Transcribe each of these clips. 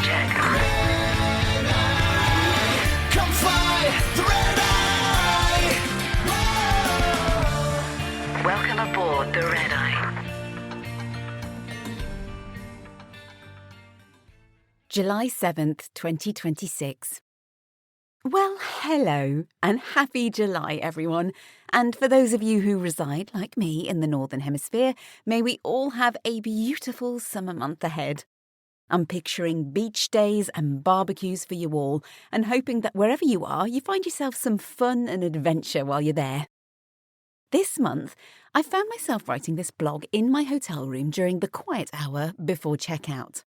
check. Come fly the red eye. Welcome aboard the Red Eye. July 7th, 2026. Well, hello and happy July, everyone. And for those of you who reside, like me, in the Northern Hemisphere, may we all have a beautiful summer month ahead. I'm picturing beach days and barbecues for you all, and hoping that wherever you are, you find yourself some fun and adventure while you're there. This month, I found myself writing this blog in my hotel room during the quiet hour before checkout.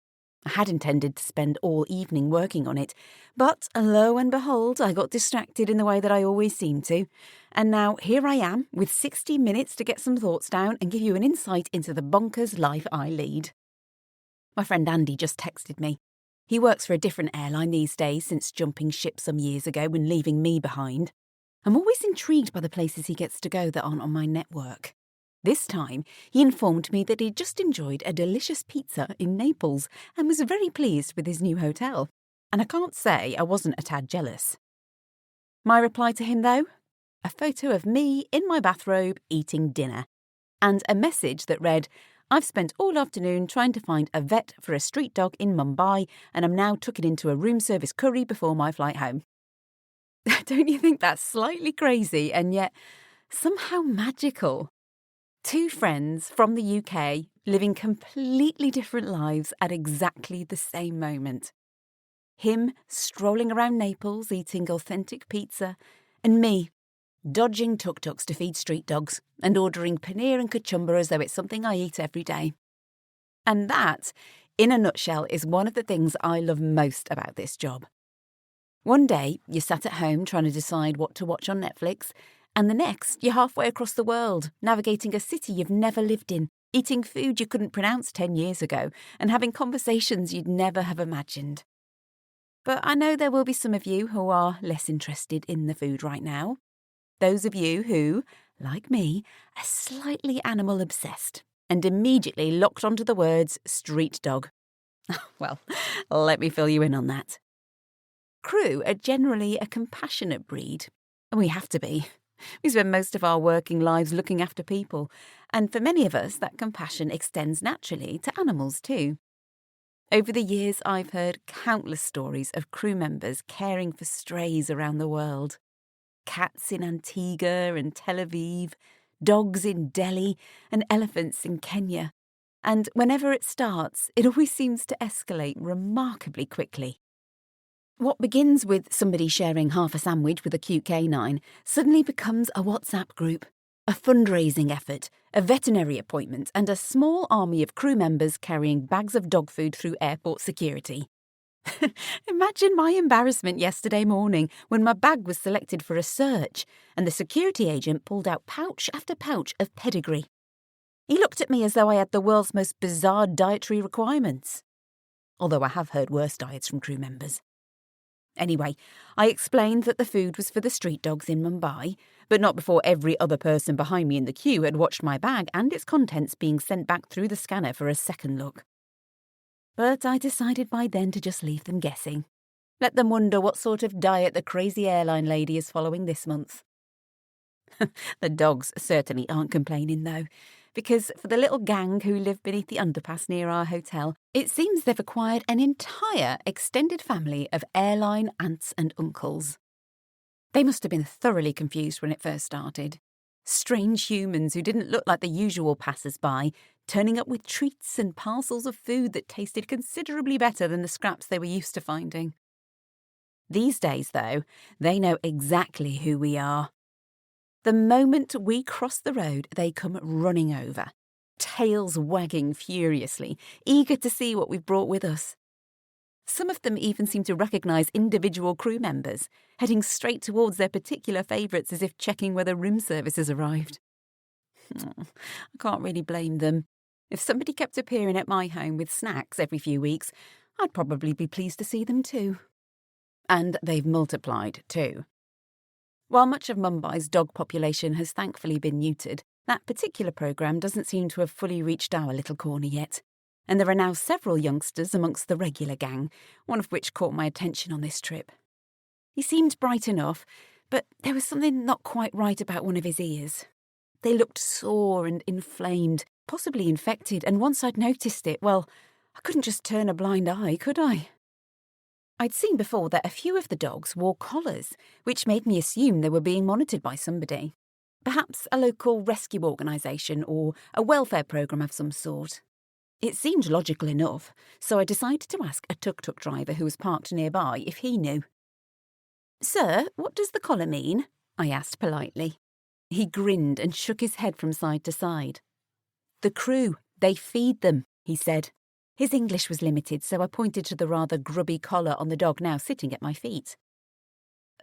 I had intended to spend all evening working on it, but lo and behold, I got distracted in the way that I always seem to. And now here I am with 60 minutes to get some thoughts down and give you an insight into the bonkers life I lead. My friend Andy just texted me. He works for a different airline these days since jumping ship some years ago and leaving me behind. I'm always intrigued by the places he gets to go that aren't on my network. This time, he informed me that he'd just enjoyed a delicious pizza in Naples and was very pleased with his new hotel. And I can't say I wasn't a tad jealous. My reply to him, though? A photo of me in my bathrobe eating dinner. And a message that read, "I've spent all afternoon trying to find a vet for a street dog in Mumbai, and I'm now tucking into a room service curry before my flight home." Don't you think that's slightly crazy and yet somehow magical? Two friends from the UK living completely different lives at exactly the same moment. Him strolling around Naples eating authentic pizza, and me dodging tuk-tuks to feed street dogs and ordering paneer and kachumba as though it's something I eat every day. And that, in a nutshell, is one of the things I love most about this job. One day, you're sat at home trying to decide what to watch on Netflix, and the next, you're halfway across the world, navigating a city you've never lived in, eating food you couldn't pronounce 10 years ago, and having conversations you'd never have imagined. But I know there will be some of you who are less interested in the food right now. Those of you who, like me, are slightly animal obsessed and immediately locked onto the words street dog. Well, let me fill you in on that. Crew are generally a compassionate breed, and we have to be. We spend most of our working lives looking after people, and for many of us, that compassion extends naturally to animals too. Over the years, I've heard countless stories of crew members caring for strays around the world. Cats in Antigua and Tel Aviv, dogs in Delhi, and elephants in Kenya. And whenever it starts, it always seems to escalate remarkably quickly. What begins with somebody sharing half a sandwich with a cute canine suddenly becomes a WhatsApp group, a fundraising effort, a veterinary appointment, and a small army of crew members carrying bags of dog food through airport security. Imagine my embarrassment yesterday morning when my bag was selected for a search and the security agent pulled out pouch after pouch of pedigree. He looked at me as though I had the world's most bizarre dietary requirements. Although I have heard worse diets from crew members. Anyway, I explained that the food was for the street dogs in Mumbai, but not before every other person behind me in the queue had watched my bag and its contents being sent back through the scanner for a second look. But I decided by then to just leave them guessing. Let them wonder what sort of diet the crazy airline lady is following this month. The dogs certainly aren't complaining, though, because for the little gang who live beneath the underpass near our hotel, it seems they've acquired an entire extended family of airline aunts and uncles. They must have been thoroughly confused when it first started. Strange humans who didn't look like the usual passers-by, turning up with treats and parcels of food that tasted considerably better than the scraps they were used to finding. These days, though, they know exactly who we are. The moment we cross the road, they come running over, tails wagging furiously, eager to see what we've brought with us. Some of them even seem to recognise individual crew members, heading straight towards their particular favourites as if checking whether room service has arrived. I can't really blame them. If somebody kept appearing at my home with snacks every few weeks, I'd probably be pleased to see them too. And they've multiplied too. While much of Mumbai's dog population has thankfully been neutered, that particular programme doesn't seem to have fully reached our little corner yet. and there are now several youngsters amongst the regular gang, one of which caught my attention on this trip. He seemed bright enough, but there was something not quite right about one of his ears. They looked sore and inflamed, possibly infected, and once I'd noticed it, well, I couldn't just turn a blind eye, could I? I'd seen before that a few of the dogs wore collars, which made me assume they were being monitored by somebody. Perhaps a local rescue organisation or a welfare programme of some sort. It seemed logical enough, so I decided to ask a tuk-tuk driver who was parked nearby if he knew. "Sir, what does the collar mean?" I asked politely. He grinned and shook his head from side to side. "The crew, they feed them," he said. His English was limited, so I pointed to the rather grubby collar on the dog now sitting at my feet.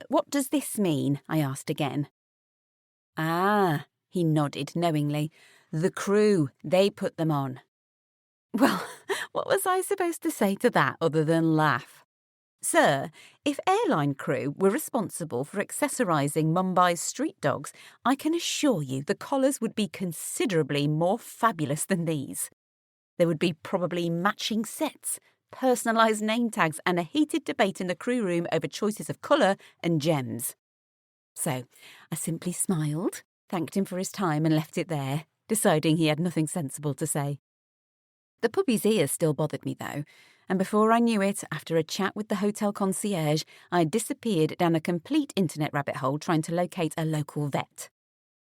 "What does this mean?" I asked again. "Ah," he nodded knowingly. "The crew, they put them on." Well, what was I supposed to say to that other than laugh? Sir, if airline crew were responsible for accessorising Mumbai's street dogs, I can assure you the collars would be considerably more fabulous than these. There would be probably matching sets, personalised name tags, and a heated debate in the crew room over choices of colour and gems. So I simply smiled, thanked him for his time and left it there, deciding he had nothing sensible to say. The puppy's ears still bothered me though, and before I knew it, after a chat with the hotel concierge, I disappeared down a complete internet rabbit hole trying to locate a local vet.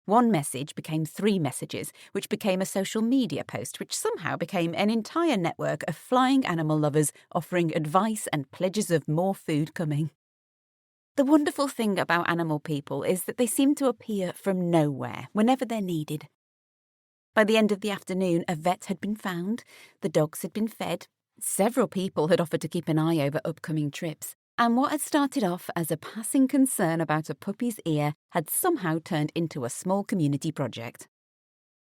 One message became 3 messages, which became a social media post, which somehow became an entire network of flying animal lovers offering advice and pledges of more food coming. The wonderful thing about animal people is that they seem to appear from nowhere, whenever they're needed. By the end of the afternoon, a vet had been found, the dogs had been fed, several people had offered to keep an eye over upcoming trips, and what had started off as a passing concern about a puppy's ear had somehow turned into a small community project.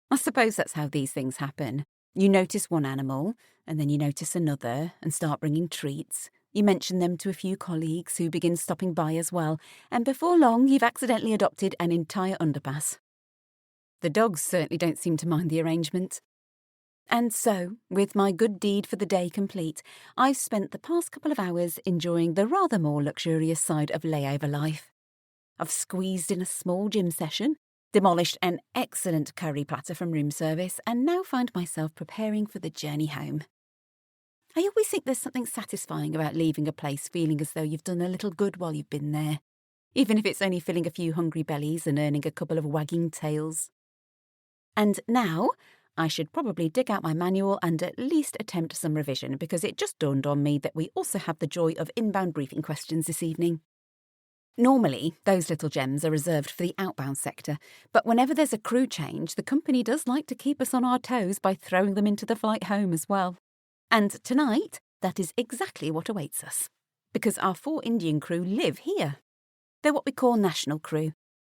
I suppose that's how these things happen. You notice one animal, and then you notice another, and start bringing treats. You mention them to a few colleagues who begin stopping by as well, and before long you've accidentally adopted an entire underpass. The dogs certainly don't seem to mind the arrangement. And so, with my good deed for the day complete, I've spent the past couple of hours enjoying the rather more luxurious side of layover life. I've squeezed in a small gym session, demolished an excellent curry platter from room service, and now find myself preparing for the journey home. I always think there's something satisfying about leaving a place feeling as though you've done a little good while you've been there, even if it's only filling a few hungry bellies and earning a couple of wagging tails. And now, I should probably dig out my manual and at least attempt some revision, because it just dawned on me that we also have the joy of inbound briefing questions this evening. Normally, those little gems are reserved for the outbound sector, but whenever there's a crew change, the company does like to keep us on our toes by throwing them into the flight home as well. And tonight, that is exactly what awaits us, because our 4 Indian crew live here. They're what we call national crew.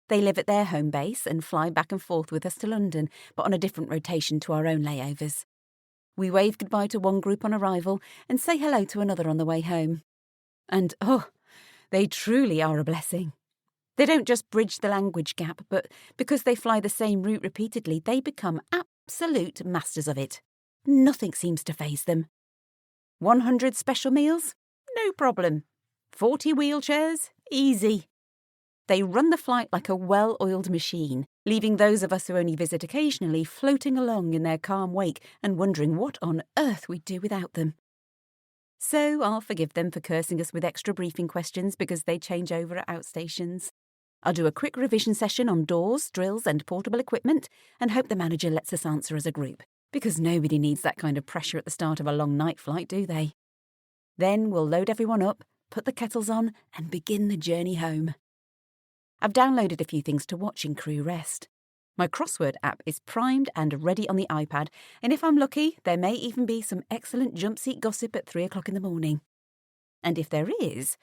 They live at their home base and fly back and forth with us to London, but on a different rotation to our own layovers. We wave goodbye to one group on arrival and say hello to another on the way home. And they truly are a blessing. They don't just bridge the language gap, but because they fly the same route repeatedly, they become absolute masters of it. Nothing seems to faze them. 100 special meals? No problem. 40 wheelchairs? Easy. They run the flight like a well-oiled machine, leaving those of us who only visit occasionally floating along in their calm wake and wondering what on earth we'd do without them. So I'll forgive them for cursing us with extra briefing questions because they change over at outstations. I'll do a quick revision session on doors, drills and portable equipment and hope the manager lets us answer as a group, because nobody needs that kind of pressure at the start of a long night flight, do they? Then we'll load everyone up, put the kettles on and begin the journey home. I've downloaded a few things to watch in crew rest. My crossword app is primed and ready on the iPad, and if I'm lucky, there may even be some excellent jump seat gossip at 3 o'clock in the morning. And if there is,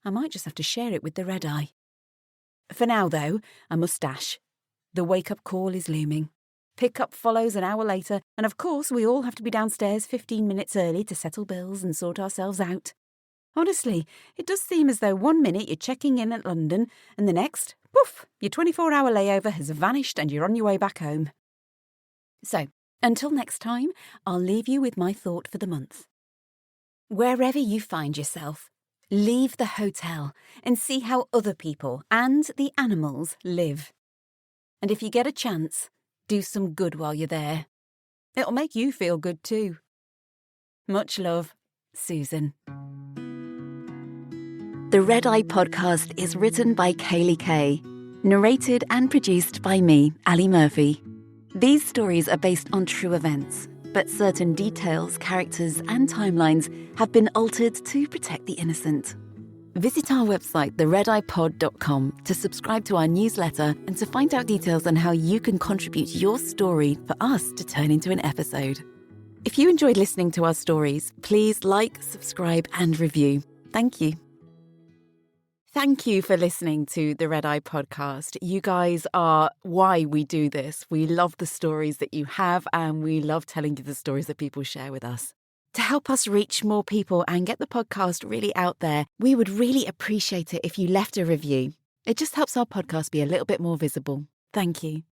I might just have to share it with the red eye. For now, though, I must dash. The wake-up call is looming. Pick-up follows an hour later, and of course we all have to be downstairs 15 minutes early to settle bills and sort ourselves out. Honestly, it does seem as though 1 minute you're checking in at London, and the next, poof, your 24-hour layover has vanished and you're on your way back home. So, Until next time, I'll leave you with my thought for the month. Wherever you find yourself, leave the hotel and see how other people and the animals live. And if you get a chance, do some good while you're there. It'll make you feel good too. Much love, Susan. The Red Eye podcast is written by Kaylie Kay, narrated and produced by me, Ali Murphy. These stories are based on true events, but certain details, characters, and timelines have been altered to protect the innocent. Visit our website, theredeyepod.com, to subscribe to our newsletter and to find out details on how you can contribute your story for us to turn into an episode. If you enjoyed listening to our stories, please like, subscribe, and review. Thank you. Thank you for listening to the Red Eye podcast. You guys are why we do this. We love the stories that you have, and we love telling you the stories that people share with us. To help us reach more people and get the podcast really out there, we would really appreciate it if you left a review. It just helps our podcast be a little bit more visible. Thank you.